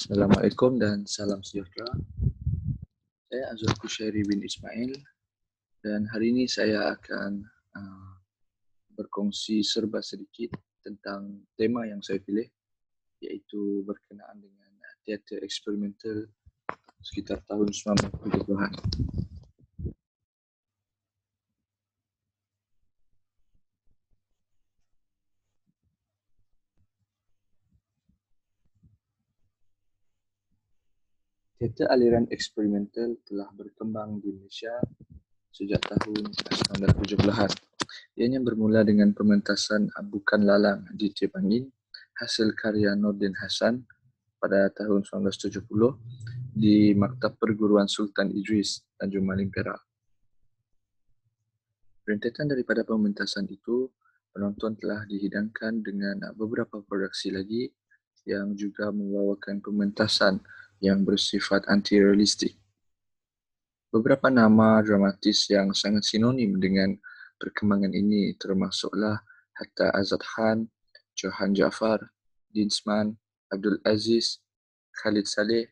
Assalamualaikum dan salam sejahtera. Saya Azwar Kushairi bin Ismail dan hari ini saya akan berkongsi serba sedikit tentang tema yang saya pilih, iaitu berkenaan dengan teater eksperimental sekitar tahun 1970-an. Teater aliran eksperimental telah berkembang di Malaysia sejak tahun 1970-an. Ianya bermula dengan pementasan Bukan Lalang di Tiap Angin, hasil karya Nordin Hassan pada tahun 1970 di Maktab Perguruan Sultan Idris, Tanjung Malim, Perak. Rentetan daripada pementasan itu, penonton telah dihidangkan dengan beberapa produksi lagi yang juga membawakan pementasan yang bersifat anti-realistik. Beberapa nama dramatis yang sangat sinonim dengan perkembangan ini termasuklah Hatta Azad Khan, Johan Jaafar, Dinsman, Abdul Aziz, Khalid Saleh,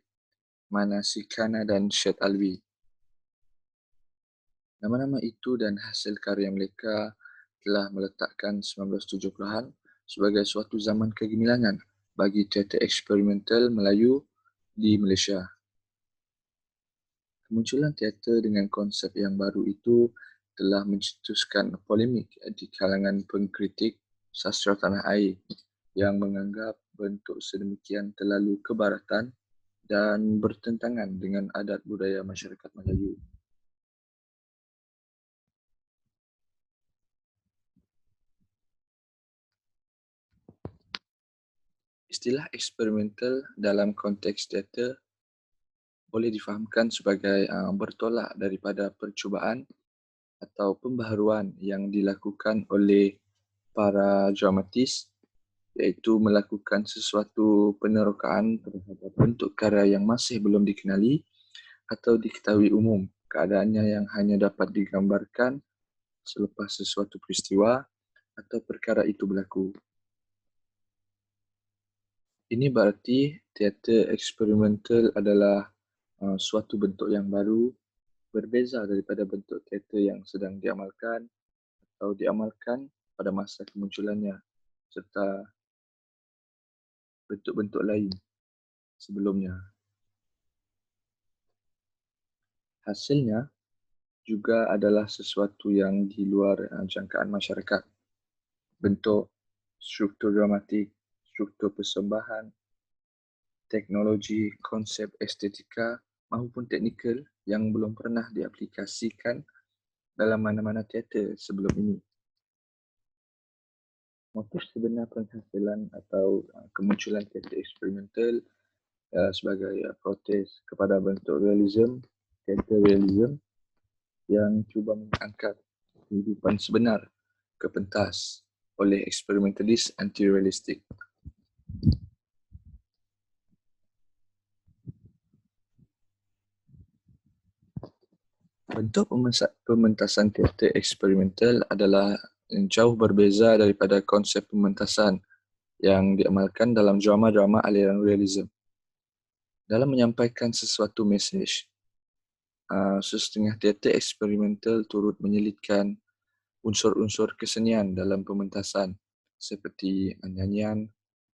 Manasi Khana dan Syed Alwi. Nama-nama itu dan hasil karya mereka telah meletakkan 1970-an sebagai suatu zaman kegemilangan bagi teater eksperimental Melayu di Malaysia. Kemunculan teater dengan konsep yang baru itu telah mencetuskan polemik di kalangan pengkritik sastra tanah air yang menganggap bentuk sedemikian terlalu kebaratan dan bertentangan dengan adat budaya masyarakat Melayu. Istilah eksperimental dalam konteks teater boleh difahamkan sebagai bertolak daripada percubaan atau pembaharuan yang dilakukan oleh para dramatis, iaitu melakukan sesuatu penerokaan terhadap bentuk karya yang masih belum dikenali atau diketahui umum, keadaannya yang hanya dapat digambarkan selepas sesuatu peristiwa atau perkara itu berlaku. Ini berarti teater eksperimental adalah suatu bentuk yang baru, berbeza daripada bentuk teater yang sedang diamalkan atau diamalkan pada masa kemunculannya, serta bentuk-bentuk lain sebelumnya. Hasilnya juga adalah sesuatu yang di luar jangkaan masyarakat. Bentuk, struktur dramatik, struktur persembahan, teknologi, konsep estetika maupun teknikal yang belum pernah diaplikasikan dalam mana-mana teater sebelum ini. Motif sebenar penghasilan atau kemunculan teater eksperimental sebagai protes kepada bentuk realism, teater realism yang cuba mengangkat kehidupan sebenar ke pentas oleh eksperimentalis anti-realistik. Bentuk pementasan teater eksperimental adalah jauh berbeza daripada konsep pementasan yang diamalkan dalam drama-drama aliran realism. Dalam menyampaikan sesuatu mesej, setengah teater eksperimental turut menyelitkan unsur-unsur kesenian dalam pementasan seperti nyanyian,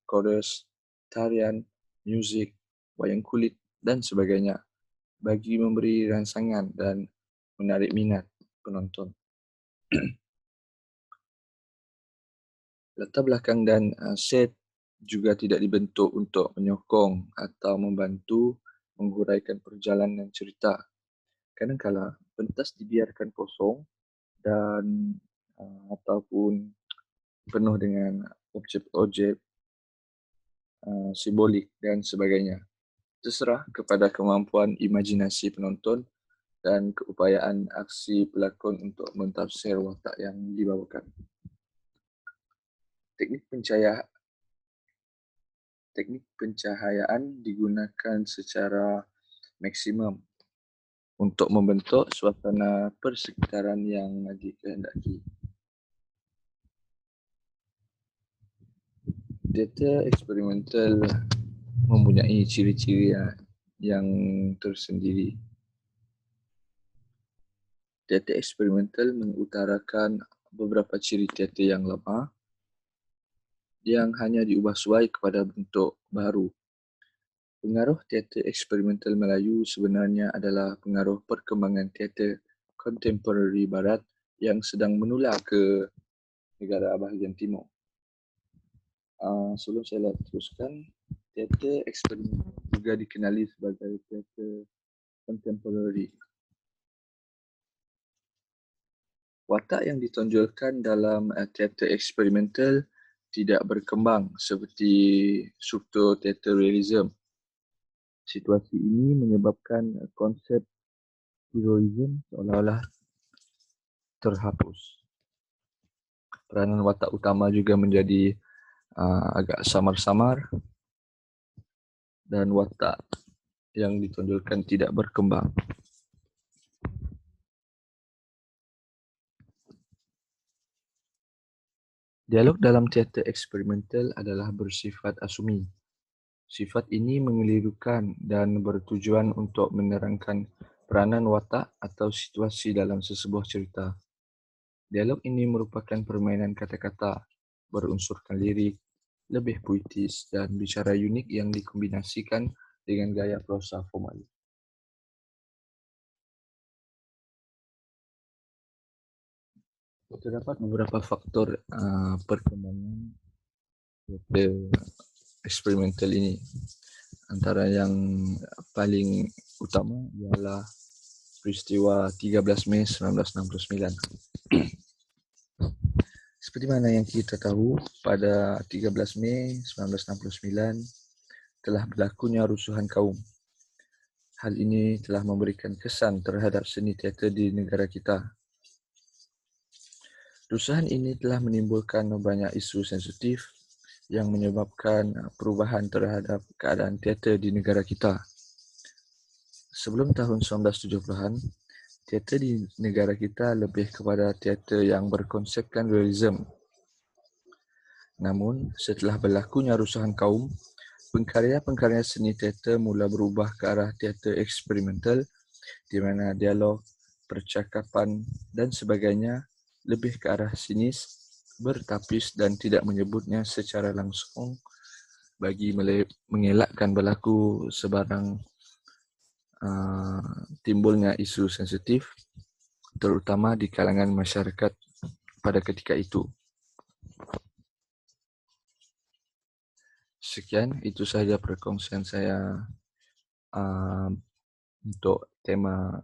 chorus, tarian, muzik, wayang kulit dan sebagainya bagi memberi rangsangan dan menarik minat penonton. Latar belakang dan set juga tidak dibentuk untuk menyokong atau membantu menghuraikan perjalanan cerita. Kadang-kala pentas dibiarkan kosong dan ataupun penuh dengan objek-objek simbolik dan sebagainya. Terserah kepada kemampuan imajinasi penonton dan keupayaan aksi pelakon untuk mentafsir watak yang dibawakan. Teknik pencahayaan digunakan secara maksimum untuk membentuk suasana persekitaran yang dikehendaki. Teater eksperimental mempunyai ciri-ciri yang tersendiri. Teater eksperimental mengutarakan beberapa ciri teater yang lama yang hanya diubah suai kepada bentuk baru. Pengaruh teater eksperimental Melayu sebenarnya adalah pengaruh perkembangan teater kontemporari Barat yang sedang menular ke negara bahagian timur. Sebelum saya teruskan, teater eksperimental juga dikenali sebagai teater kontemporari. Watak yang ditonjolkan dalam teater eksperimental tidak berkembang seperti struktur teater realism. Situasi ini menyebabkan konsep heroism seolah-olah terhapus. Peranan watak utama juga menjadi agak samar-samar dan watak yang ditonjolkan tidak berkembang. Dialog dalam teater eksperimental adalah bersifat asumi. Sifat ini mengelirukan dan bertujuan untuk menerangkan peranan watak atau situasi dalam sesebuah cerita. Dialog ini merupakan permainan kata-kata, berunsurkan lirik, lebih puitis dan bicara unik yang dikombinasikan dengan gaya prosa formal. Terdapat beberapa faktor perkembangan teater eksperimental ini. Antara yang paling utama ialah peristiwa 13 Mei 1969. Seperti mana yang kita tahu, pada 13 Mei 1969 telah berlakunya rusuhan kaum. Hal ini telah memberikan kesan terhadap seni teater di negara kita. Rusuhan ini telah menimbulkan banyak isu sensitif yang menyebabkan perubahan terhadap keadaan teater di negara kita. Sebelum tahun 1970-an, teater di negara kita lebih kepada teater yang berkonsepkan realism. Namun, setelah berlakunya rusuhan kaum, pengkarya-pengkarya seni teater mula berubah ke arah teater eksperimental di mana dialog, percakapan dan sebagainya lebih ke arah sinis, bertapis dan tidak menyebutnya secara langsung bagi mengelakkan berlaku sebarang timbulnya isu sensitif, terutama di kalangan masyarakat pada ketika itu. Sekian, itu sahaja perkongsian saya untuk tema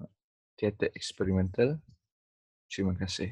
teater eksperimental. Terima kasih.